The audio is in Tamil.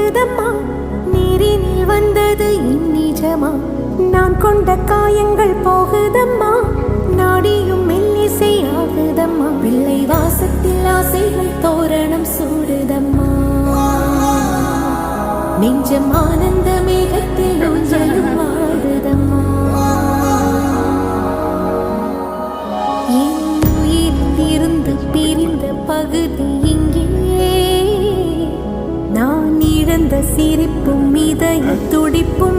ஓடுதம்மா, நீரினில் வந்தது என் நிஜமா. நான் கொண்ட காயங்கள் போகுதம்மா, நாடியும் மெல்லிசை ஆகுதம்மா. பிள்ளை வாசத்தில் ஆசைகள் தோரணம் சூடுதம்மா, நெஞ்சம் ஆனந்த மேகத்தில் ஊஞ்சலும் ஆடுதம்மா. என் உயிரிலிருந்து பிரிந்த பகுதி இங்கே, நான் இழந்த சிரிப்பும் இதய துடிப்பும்